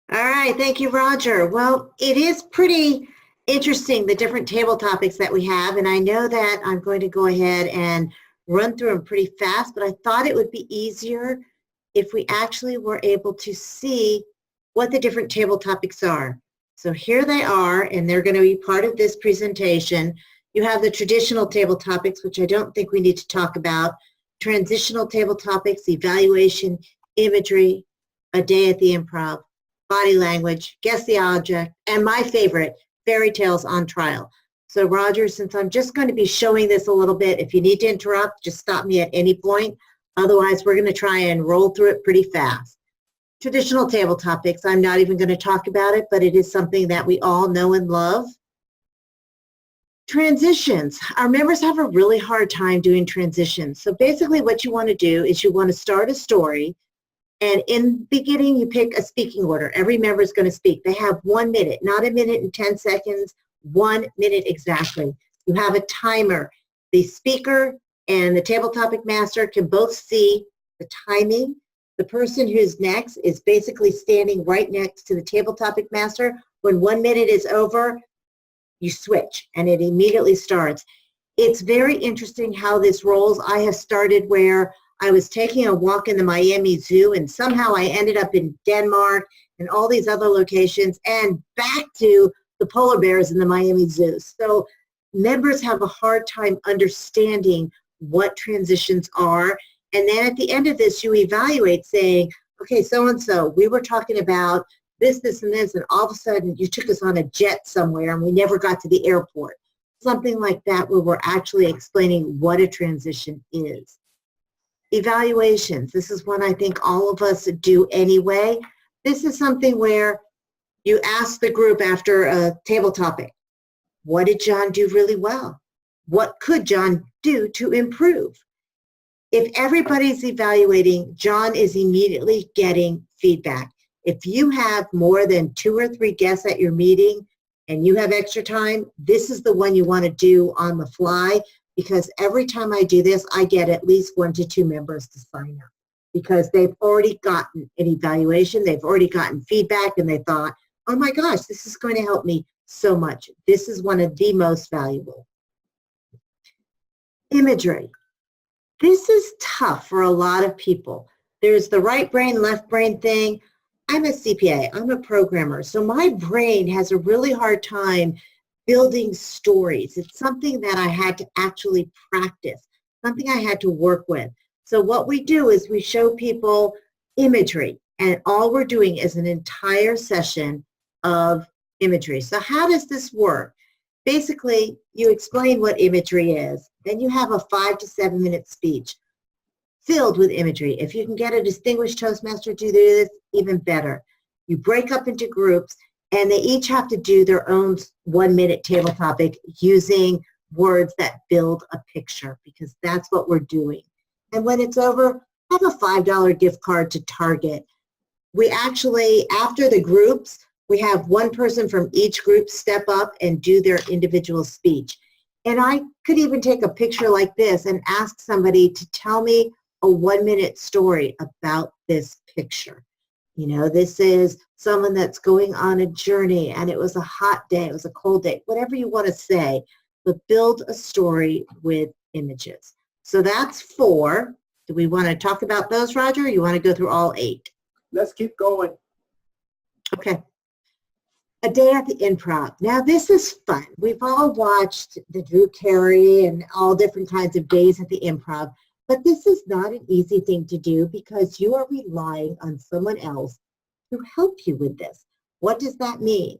All right, thank you, Roger. Well, it is pretty interesting, the different table topics that we have, and I know that I'm going to go ahead and run through them pretty fast, but I thought it would be easier if we actually were able to see what the different table topics are. So here they are, and they're going to be part of this presentation. You have the traditional table topics, which I don't think we need to talk about, transitional table topics, evaluation, imagery, a day at the Improv, body language, guess the object, and my favorite, fairy tales on trial. So Roger, since I'm just going to be showing this a little bit, if you need to interrupt, just stop me at any point. Otherwise, we're going to try and roll through it pretty fast. Traditional table topics, I'm not even going to talk about it, but it is something that we all know and love. Transitions. Our members have a really hard time doing transitions. So basically what you want to do is you want to start a story. And in the beginning, you pick a speaking order. Every member is going to speak. They have 1 minute, not a minute and 10 seconds, 1 minute exactly. You have a timer. The speaker and the table topic master can both see the timing. The person who's next is basically standing right next to the table topic master. When 1 minute is over, you switch and it immediately starts. It's very interesting how this rolls. I have started where I was taking a walk in the Miami Zoo and somehow I ended up in Denmark and all these other locations and back to the polar bears in the Miami Zoo. So members have a hard time understanding what transitions are. And then at the end of this, you evaluate saying, okay, so-and-so, we were talking about this, this, and this, and all of a sudden you took us on a jet somewhere and we never got to the airport. Something like that where we're actually explaining what a transition is. Evaluations. This is one I think all of us do anyway. This is something where you ask the group after a table topic, what did John do really well? What could John do to improve? If everybody's evaluating, John is immediately getting feedback. If you have more than 2 or 3 guests at your meeting and you have extra time, this is the one you want to do on the fly. Because every time I do this, I get at least 1 to 2 members to sign up because they've already gotten an evaluation, they've already gotten feedback, and they thought, oh my gosh, this is going to help me so much. This is one of the most valuable. Imagery. This is tough for a lot of people. There's the right brain, left brain thing. I'm a CPA, I'm a programmer, so my brain has a really hard time building stories. It's something that I had to actually practice, something I had to work with. So what we do is we show people imagery, and all we're doing is an entire session of imagery. So how does this work? Basically, you explain what imagery is, then you have a 5 to 7 minute speech filled with imagery. If you can get a distinguished Toastmaster to do this, even better. You break up into groups, and they each have to do their own 1 minute table topic using words that build a picture, because that's what we're doing. And when it's over, have a $5 gift card to Target. We actually, after the groups, we have one person from each group step up and do their individual speech. And I could even take a picture like this and ask somebody to tell me a 1 minute story about this picture. You know, this is someone that's going on a journey and it was a hot day, it was a cold day, whatever you want to say, but build a story with images. So that's 4. Do we want to talk about those, Roger, or you want to go through all 8? Let's keep going. Okay. A day at the Improv. Now this is fun. We've all watched the Drew Carey and all different kinds of days at the Improv. But this is not an easy thing to do because you are relying on someone else to help you with this. What does that mean?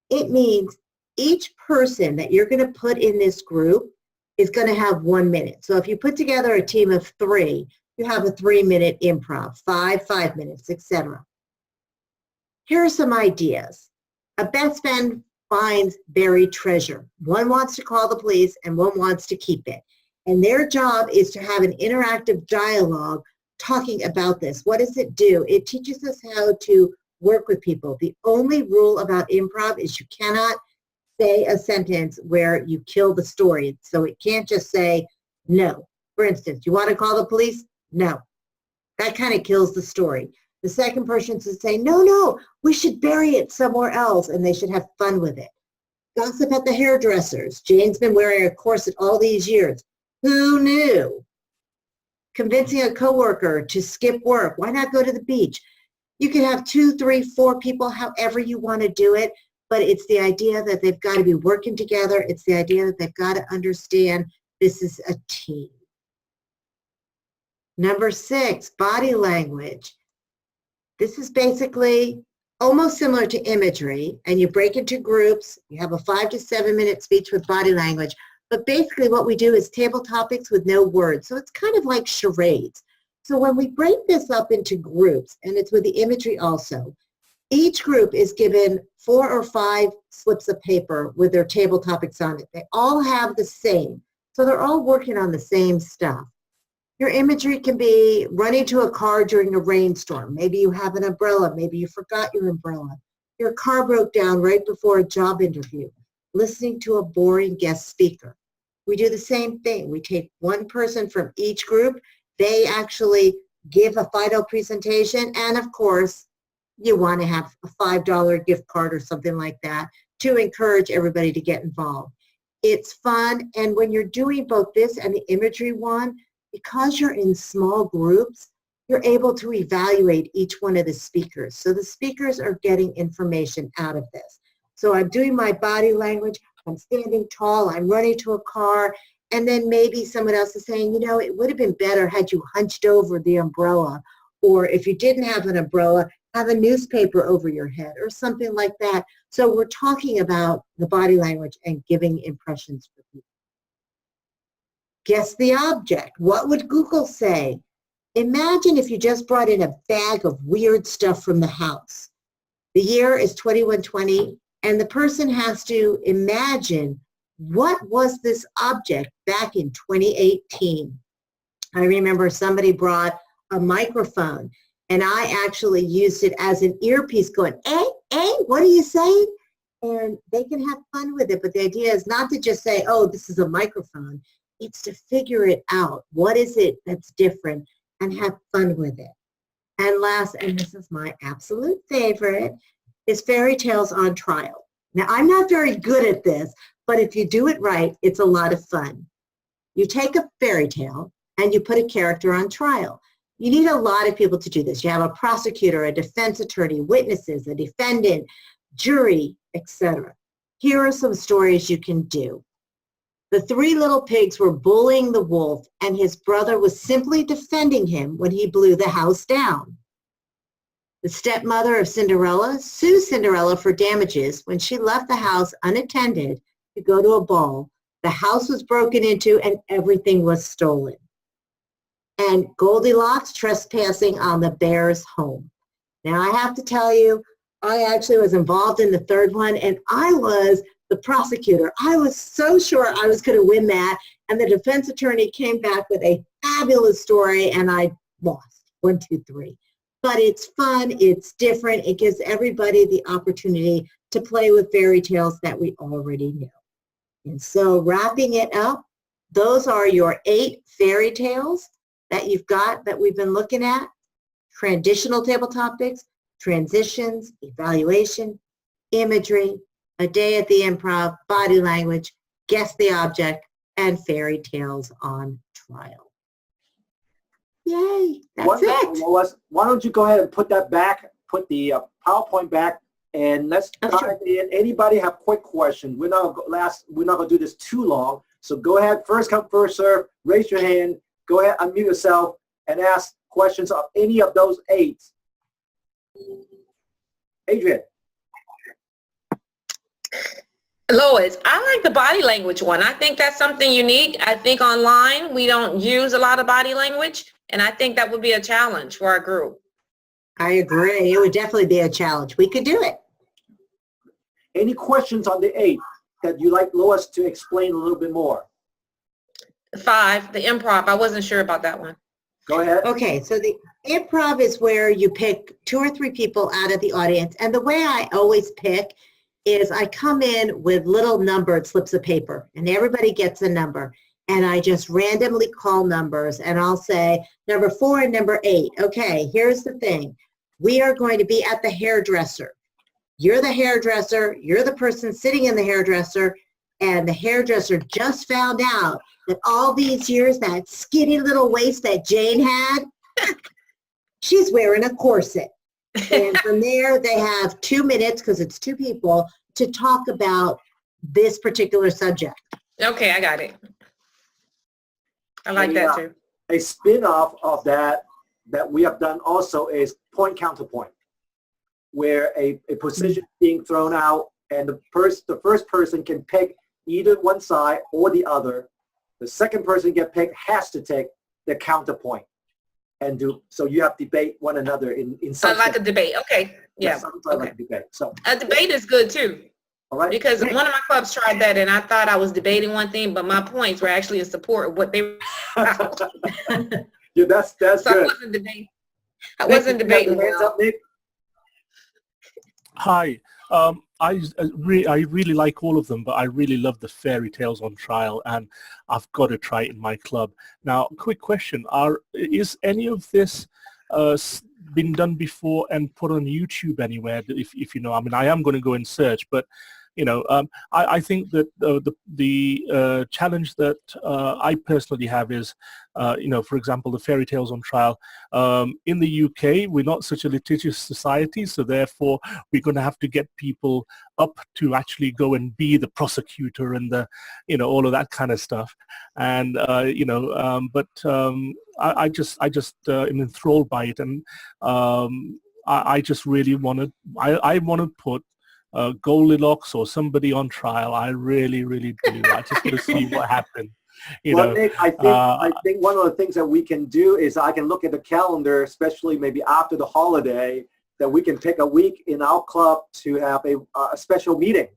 It means each person that you're going to put in this group is going to have 1 minute. So if you put together a team of 3, you have a 3-minute improv, 5 minutes, etc. Here are some ideas. A best friend finds buried treasure. One wants to call the police and one wants to keep it. And their job is to have an interactive dialogue talking about this. What does it do? It teaches us how to work with people. The only rule about improv is you cannot say a sentence where you kill the story. So it can't just say no. For instance, you want to call the police? No. That kind of kills the story. The second person should say, no, we should bury it somewhere else, and they should have fun with it. Gossip at the hairdressers. Jane's been wearing a corset all these years. Who knew? Convincing a coworker to skip work. Why not go to the beach? You can have 2, 3, 4 people, however you want to do it, but it's the idea that they've got to be working together. It's the idea that they've got to understand this is a team. Number 6, body language. This is basically almost similar to imagery, and you break into groups. You have a 5 to 7 minute speech with body language, but basically what we do is table topics with no words. So it's kind of like charades. So when we break this up into groups, and it's with the imagery also, each group is given 4 or 5 slips of paper with their table topics on it. They all have the same. So they're all working on the same stuff. Your imagery can be running to a car during a rainstorm. Maybe you have an umbrella. Maybe you forgot your umbrella. Your car broke down right before a job interview. Listening to a boring guest speaker. We do the same thing. We take one person from each group. They actually give a final presentation. And of course, you want to have a $5 gift card or something like that to encourage everybody to get involved. It's fun. And when you're doing both this and the imagery one, because you're in small groups, you're able to evaluate each one of the speakers. So the speakers are getting information out of this. So I'm doing my body language, I'm standing tall, I'm running to a car, and then maybe someone else is saying, you know, it would have been better had you hunched over the umbrella, or if you didn't have an umbrella, have a newspaper over your head, or something like that. So we're talking about the body language and giving impressions for people. Guess the object. What would Google say? Imagine if you just brought in a bag of weird stuff from the house. The year is 2120, and the person has to imagine what was this object back in 2018. I remember somebody brought a microphone, and I actually used it as an earpiece going, what are you saying? And they can have fun with it, but the idea is not to just say, oh, this is a microphone. It's to figure it out. What is it that's different, and have fun with it. And last, and this is my absolute favorite, is fairy tales on trial. Now, I'm not very good at this, but if you do it right, it's a lot of fun. You take a fairy tale and you put a character on trial. You need a lot of people to do this. You have a prosecutor, a defense attorney, witnesses, a defendant, jury, etc. Here are some stories you can do. The 3 little pigs were bullying the wolf, and his brother was simply defending him when he blew the house down. The stepmother of Cinderella sues Cinderella for damages when she left the house unattended to go to a ball. The house was broken into and everything was stolen. And Goldilocks trespassing on the bear's home. Now I have to tell you, I actually was involved in the 3rd one, and I was the prosecutor. I was so sure I was going to win that, and the defense attorney came back with a fabulous story, and I lost 1, 2, 3. But it's fun, it's different, it gives everybody the opportunity to play with fairy tales that we already know. And so wrapping it up, those are your 8 fairy tales that you've got that we've been looking at. Traditional table topics, transitions, evaluation, imagery, a day at the Improv, body language, guess the object, and fairy tales on trial. Yay, that's it. Lois, why don't you go ahead and put that back, put the PowerPoint back, and let's dive in. Anybody have quick questions? We're not gonna do this too long. So go ahead, first come, first serve, raise your hand, go ahead, unmute yourself, and ask questions of any of those 8. Adrian. Lois, I like the body language one. I think that's something unique. I think online we don't use a lot of body language, and I think that would be a challenge for our group. I agree. It would definitely be a challenge. We could do it. Any questions on the 8 that you'd like Lois to explain a little bit more? 5, the Improv. I wasn't sure about that one. Go ahead. Okay, so the Improv is where you pick 2 or 3 people out of the audience. And the way I always pick is I come in with little numbered slips of paper, and everybody gets a number. And I just randomly call numbers, and I'll say number 4 and number 8. Okay, here's the thing. we are going to be at the hairdresser. You're the hairdresser, you're the person sitting in the hairdresser, and the hairdresser just found out that all these years, that skinny little waist that Jane had, she's wearing a corset. And from there, they have 2 minutes, because it's 2 people, to talk about this particular subject. Okay, I got it. I like that too. A spin-off of that we have done also is point counterpoint, where a position is being thrown out, and the first person can pick either one side or the other. The second person get picked has to take the counterpoint and do, so you have to debate one another in some I like sense. a debate. Okay. Yeah. Sometimes I like a debate. So A debate is good too. all right. Because one of my clubs tried that, and I thought I was debating one thing, but my points were actually in support of what they were. Yeah, that's So I good. wasn't debating. I wasn't Nick, you got debating. your hands up, Nick? Hi. I really like all of them, but I really love the fairy tales on trial, and I've got to try it in my club. Now, quick question: is any of this been done before and put on YouTube anywhere? If you know, I mean, I am going to go and search, but you know, I think that the challenge that I personally have is, you know, for example, the fairy tales on trial. In the UK, we're not such a litigious society, so therefore we're going to have to get people up to actually go and be the prosecutor and the, you know, all of that kind of stuff. And you know, but I just am enthralled by it, and I just really want to. I want to put Goldilocks or somebody on trial. I really do. I just want to see what happened. You know, Nick, I think one of the things that we can do is I can look at the calendar, especially maybe after the holiday, that we can pick a week in our club to have a special meeting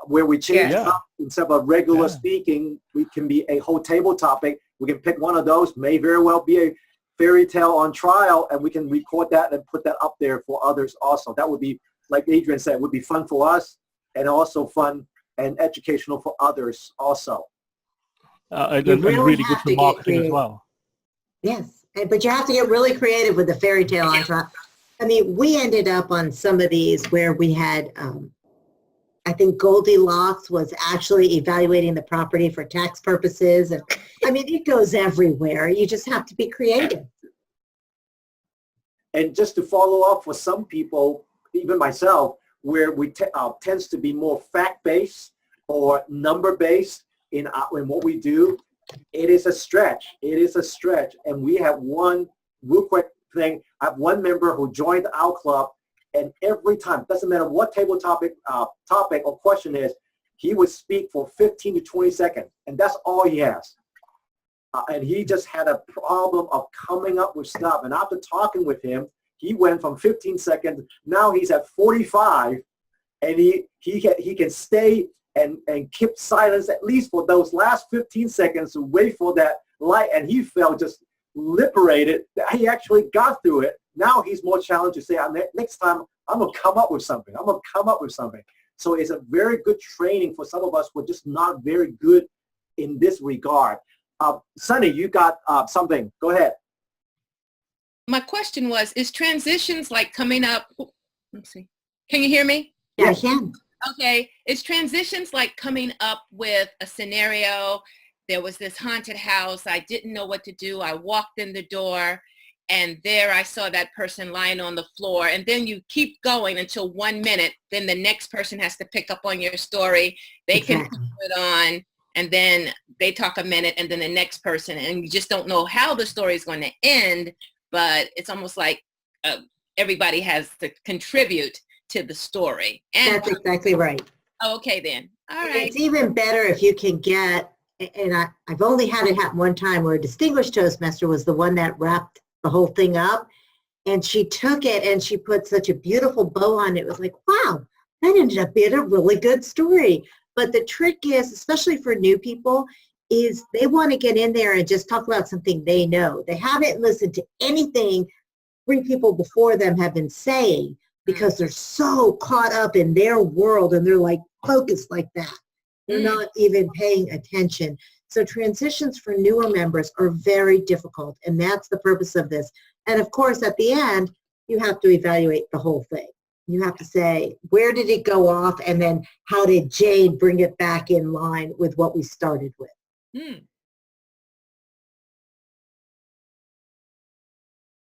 where we change it up. Instead of regular speaking, we can be a whole table topic. We can pick one of those, may very well be a fairy tale on trial, and we can record that and put that up there for others also. That would be, like Adrian said, would be fun for us and also fun and educational for others also. and really good for marketing as well. Yes, but you have to get really creative with the fairy tale on trial. I mean, we ended up on some of these where we had, I think Goldilocks was actually evaluating the property for tax purposes. And I mean, it goes everywhere. You just have to be creative. And just to follow up for some people, even myself, where we tends to be more fact-based or number-based in what we do, it is a stretch. It is a stretch. And we have one real quick thing. I have one member who joined our club, and every time, doesn't matter what table topic or question is, he would speak for 15 to 20 seconds, and that's all he has. And he just had a problem of coming up with stuff. And after talking with him, he went from 15 seconds, now he's at 45, and he can stay and keep silence at least for those last 15 seconds to wait for that light, and he felt just liberated that he actually got through it. Now he's more challenged to say, next time I'm going to come up with something. I'm going to come up with something. So it's a very good training for some of us who are just not very good in this regard. Sunny, you got something. Go ahead. My question was, is transitions like coming up, let's see, can you hear me? Yeah, I can. Okay, is transitions like coming up with a scenario? There was this haunted house, I didn't know what to do, I walked in the door, and there I saw that person lying on the floor, and then you keep going until 1 minute, then the next person has to pick up on your story, they can put it on, and then they talk a minute, and then the next person, and you just don't know how the story is going to end, but it's almost like everybody has to contribute to the story. And that's exactly right. Okay then, all right. It's even better if you can get, and I've only had it happen one time where a distinguished Toastmaster was the one that wrapped the whole thing up, and she took it and she put such a beautiful bow on it. It was like, wow, that ended up being a really good story. But the trick is, especially for new people, is they want to get in there and just talk about something they know. They haven't listened to anything 3 people before them have been saying because they're so caught up in their world and they're like focused like that. They're not even paying attention. So transitions for newer members are very difficult, and that's the purpose of this. And of course, at the end, you have to evaluate the whole thing. You have to say, where did it go off? And then how did Jane bring it back in line with what we started with?